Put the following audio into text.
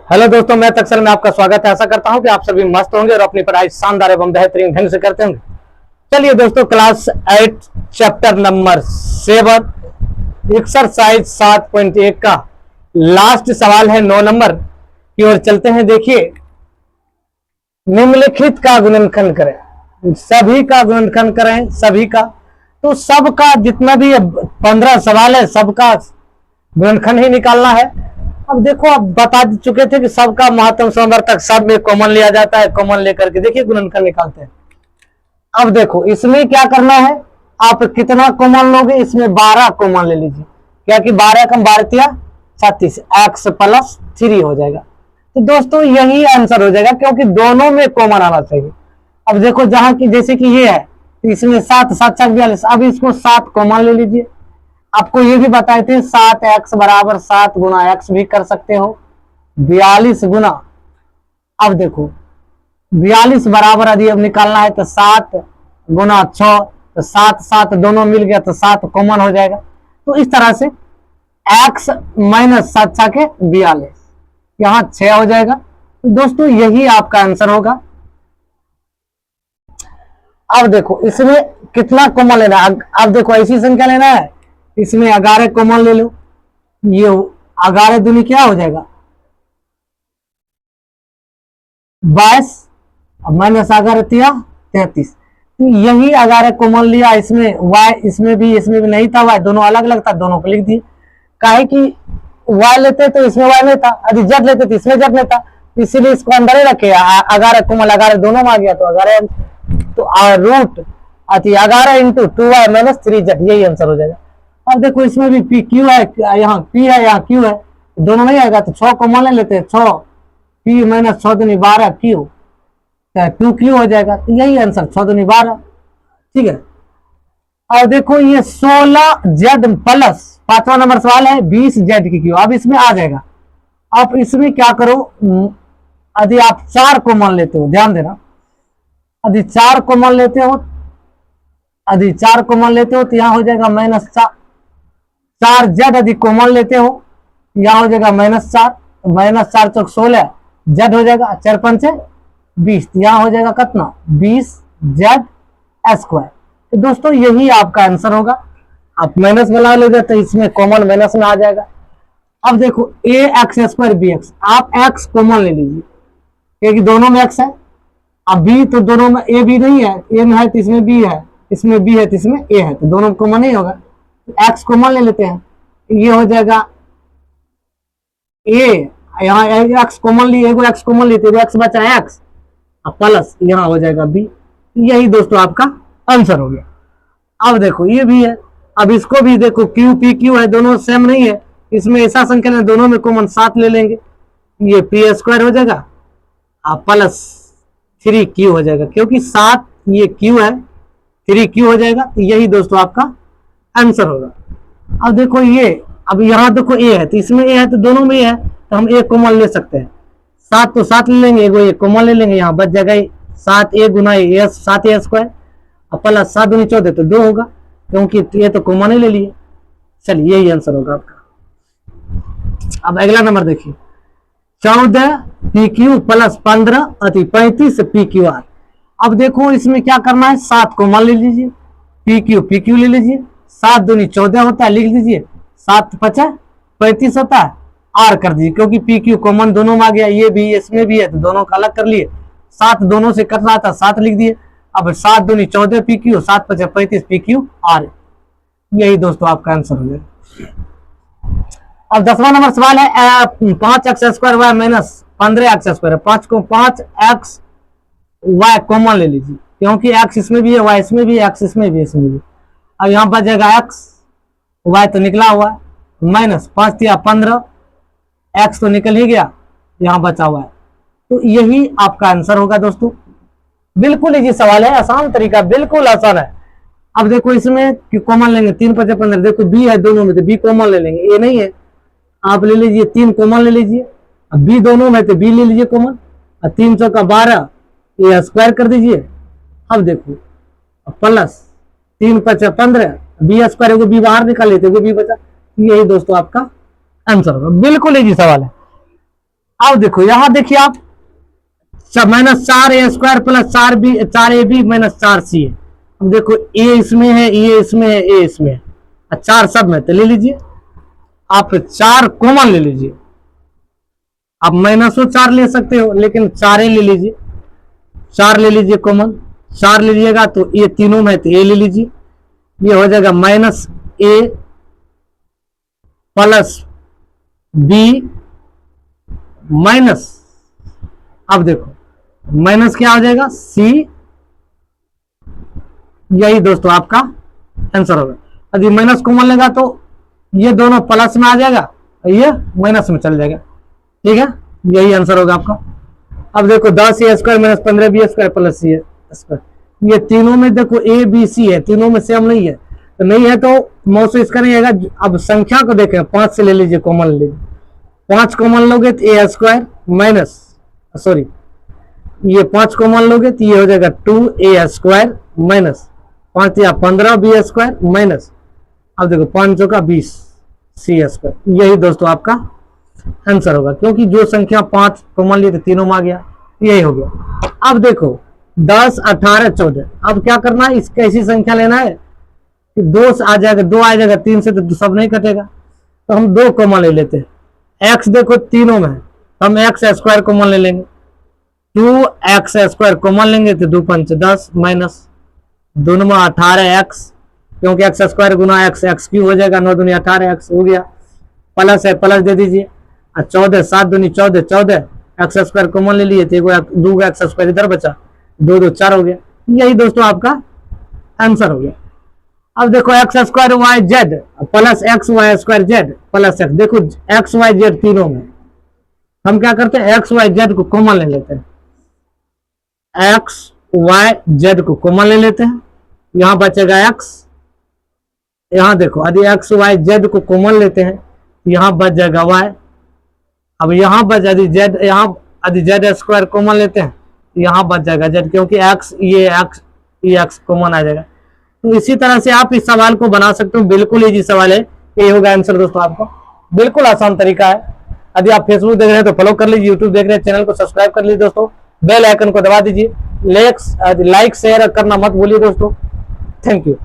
Hello दोस्तों, मैं तक्सर में आपका स्वागत है। आशा करता हूं कि आप सभी मस्त होंगे और अपनी पढ़ाई शानदार एवं बेहतरीन ढंग से करते होंगे। चलिए दोस्तों, क्लास 8 चैप्टर नंबर 7 एक्सरसाइज 7.1 का लास्ट सवाल है 9 नंबर की ओर चलते हैं। देखिए, निम्नलिखित का गुणनखंड करें। सभी का गुणनखंड करें, सभी का। तो सबका जितना भी 15 सवाल है, सबका गुणनखंड ही निकालना है। अब देखो, अब बता चुके थे कि सबका महत्तम समवर्तक सब में कॉमन लिया जाता है। कॉमन लेकर के देखिए गुणनखंड निकालते हैं। अब देखो, इसमें क्या करना है, आप कितना कॉमन लोगे, इसमें 12 कॉमन ले लीजिए। क्या कि 12 कम 12 36 x प्लस 3 हो जाएगा। तो दोस्तों यही आंसर हो जाएगा, क्योंकि दोनों में कॉमन आना चाहिए। अब देखो, जहां की जैसे कि ये है, तो इसमें 7 7 42, अब इसको 7 कॉमन ले लीजिए। आपको ये भी बताए थे 7x बराबर 7 गुना x भी कर सकते हो, 42 गुना। अब देखो 42 बराबर यदि अब निकालना है तो 7 गुना 6, तो 7 7 दोनों मिल गया तो 7 कॉमन हो जाएगा। तो इस तरह से x माइनस 7 के 42, यहां 6 हो जाएगा। तो दोस्तों यही आपका आंसर होगा। अब देखो, इसमें कितना कॉमन लेना है। अब देखो, ऐसी संख्या लेना है, इसमें 11 कॉमन ले लो। ये 11 दूनी क्या हो जाएगा 22, माइनस 11 33। यही 11 कॉमन लिया। इसमें y इसमें भी नहीं था, y दोनों अलग अलग था, दोनों को लिख दिए। काहे कि y लेते तो इसमें y नहीं था, यदि z लेते तो इसमें z नहीं था, इसीलिए इसको अंदर ही रखे। 11 कॉमन 11 दोनों में आ गया, तो 11 तो root 11 into 2y minus 3z, यही आंसर हो जाएगा। अब देखो, इसमें भी पी क्यू है, यहाँ पी है, यहाँ क्यू है, दोनों नहीं आएगा तो 6 कॉमन ले लेते हैं। 6 पी माइनस 6 दूनी 12 क्यू, 2 क्यू हो जाएगा। तो यही आंसर 6 दूनी 12, ठीक है। और देखो, ये 16 जेड प्लस 5वां नंबर सवाल है 20 जेड की क्यू। अब इसमें आ जाएगा। अब इसमें क्या करो, यदि आप 4 कॉमन लेते हो, ध्यान देना, यदि 4 कॉमन लेते हो, यदि 4 कॉमन लेते हो तो यहाँ हो जाएगा माइनस 4 जेड। यदि कॉमन लेते हो यहाँ हो जाएगा माइनस 4, माइनस 4 चौक 16 जेड हो जाएगा, 4 5 20, यहाँ हो जाएगा कितना 20 जेड स्क्वायर। तो दोस्तों यही आपका आंसर होगा। आप माइनस बना लोगे तो इसमें कॉमन माइनस में आ जाएगा। अब देखो, ए एक्स स्क्वायर बी एक्स, आप एक्स कॉमन ले लीजिए, क्योंकि दोनों में एक्स है। अब बी तो दोनों में ए बी नहीं है, ए में है तो इसमें बी है, इसमें बी है तो इसमें ए है, तो दोनों कॉमन नहीं होगा। एक्स कॉमन ले लेते हैं, ये हो जाएगा ए, यहाँ एक्स कॉमन लिए, एगो एक्स कॉमन लेते, एक्स बचा एक्स प्लस यहाँ हो जाएगा बी। यही दोस्तों आपका आंसर हो गया। अब देखो, ये भी है, अब इसको भी देखो, क्यू पी क्यू है, दोनों सेम नहीं है, इसमें ऐसा संख्या है, दोनों में कॉमन 7 ले लेंगे, ये पी स्क्वायर हो जाएगा प्लस 3 क्यू हो जाएगा, क्योंकि 7 ये क्यू है, 3 क्यू हो जाएगा। तो यही दोस्तों आपका आंसर होगा। अब देखो, ये अब यहाँ देखो ए है, तो इसमें ए है तो दोनों में है, तो हम ए कॉमन ले सकते हैं। 7 तो 7 ले लेंगे, एगो ए कॉमन ले लेंगे, यहाँ बच जाएगा 7 ए गुना ए 7 ए स्क्वायर प्लस 7 दूनी 14 तो 2 होगा, क्योंकि ये तो कॉमन ही ले लिए। चलिए यही आंसर होगा आपका। अब अगला नंबर देखिए, 14 पी क्यू प्लस 15 अति 35 पी क्यू आर। अब देखो, इसमें क्या करना है, 7 कॉमन ले लीजिए, पी क्यू ले लीजिए, 7 दूनी 14 होता है, लिख दीजिए, 7 5 35 होता है, आर कर दीजिए, क्योंकि पी क्यू कॉमन दोनों में आ गया, ये भी इसमें भी है, तो दोनों का अलग कर लिए। 7 दोनों से कट रहा था, 7 लिख दिए। अब 7 दूनी 14 P Q, 7 5 35 P Q R. यही दोस्तों आपका आंसर हो गया। अब 10वां नंबर सवाल है 5 X square Y minus 15 X square. 5 को 5 एक्स वाई कॉमन ले लीजिए, क्योंकि एक्स इसमें भी है, वाई इसमें भी है, एक्स इसमें भी, इसमें भी। अब यहाँ बच जाएगा एक्स, वाई तो निकला हुआ है, माइनस 5 या 15, एक्स तो निकल ही गया, यहाँ बचा हुआ है। तो यही आपका आंसर होगा दोस्तों। बिल्कुल इजी सवाल है, आसान तरीका, बिल्कुल आसान है। अब देखो, इसमें कॉमन लेंगे, 3 5 15, देखो बी है दोनों में तो बी कॉमन ले लेंगे, ए नहीं है, आप ले लीजिए 3 कॉमन ले लीजिए। अब बी दोनों में तो बी ले लीजिए कॉमन, 3 चौका 12, ये स्क्वायर कर दीजिए। अब देखो, प्लस 3 5 15, बी स्क्वायर को बी बाहर निकाल लेते, बी बचा। यही दोस्तों आपका आंसर होगा। बिल्कुल इजी सवाल है। अब देखो यहां देखिए आप, -4a² plus 4ab minus 4c है। अब देखो ए इसमें है, ये इसमें है, ए इसमें है, 4 सब में, तो ले लीजिए आप 4 कॉमन ले लीजिए। आप -4 ले सकते हो, लेकिन 4 ले लीजिए, 4 ले लीजिए कॉमन। 4 ले लीजिएगा तो ये तीनों में, तो ए ले लीजिए, ये हो जाएगा -a प्लस b माइनस, अब देखो माइनस क्या हो जाएगा c। यही दोस्तों आपका आंसर होगा। यदि माइनस कॉमन लेगा तो ये दोनों प्लस में आ जाएगा, ये माइनस में चल जाएगा, ठीक है, यही आंसर होगा आपका। अब देखो 10a² minus 15b² plus c², ये तीनों में देखो ए बी सी है, तीनों में सेम नहीं है, तो नहीं है तो मौसम इसका नहीं आएगा। अब संख्या को देखें, 5 से ले लीजिए, कॉमन ले लीजिए, 5 कॉमन लोगे तो a² माइनस, सॉरी ये 5 कॉमन लोगे तो ये हो जाएगा 2a² माइनस 5 या 15b² माइनस, अब देखो 5 चौका 20 c²। यही दोस्तों आपका आंसर होगा, क्योंकि जो संख्या 5 कॉमन ली तो तीनों में आ गया, यही हो गया। अब देखो 10, 18, 14, अब क्या करना है, इसका ऐसी संख्या लेना है कि 2 आ जाएगा, 2 आ जाएगा, 3 से तो सब नहीं कटेगा, तो हम 2 कॉमन ले लेते हैं। x देखो तीनों में, हम x² कॉमन ले लेंगे, 2x² कॉमन लेंगे तो 2 5 10 माइनस, दोनों में 18x, क्योंकि x² गुना x³ हो जाएगा, 9 दूनी 18x हो गया, प्लस है प्लस दे दीजिए, 14 7 दूनी 14 14, x² कॉमन ले लिए तो 2 x² इधर बचा, 2 2 4 हो गया। यही दोस्तों आपका आंसर हो गया। अब देखो x² yz plus xy² plus x, देखो xyz तीनों में हम क्या करते हैं, xyz को कॉमन ले लेते हैं, xyz को कॉमन ले लेते हैं, यहां बचेगा x, यहां देखो यदि xyz को कॉमन लेते हैं यहां बच जाएगा y। अब यहां बच, यदि z, यहां यदि z² कॉमन लेते हैं यहां बच जाएगा z, क्योंकि x ये x कॉमन आ जाएगा। तो इसी तरह से आप इस सवाल को बना सकते हो, बिल्कुल इजी सवाल है, ये होगा आंसर दोस्तों आपका, बिल्कुल आसान तरीका है। यदि आप फेसबुक देख रहे हैं तो फॉलो कर लीजिए, यूट्यूब देख रहे हैं चैनल को सब्सक्राइब कर लीजिए दोस्तों, बेल आइकन को दबा दीजिए, लाइक शेयर करना मत भूलिए दोस्तों। Thank you.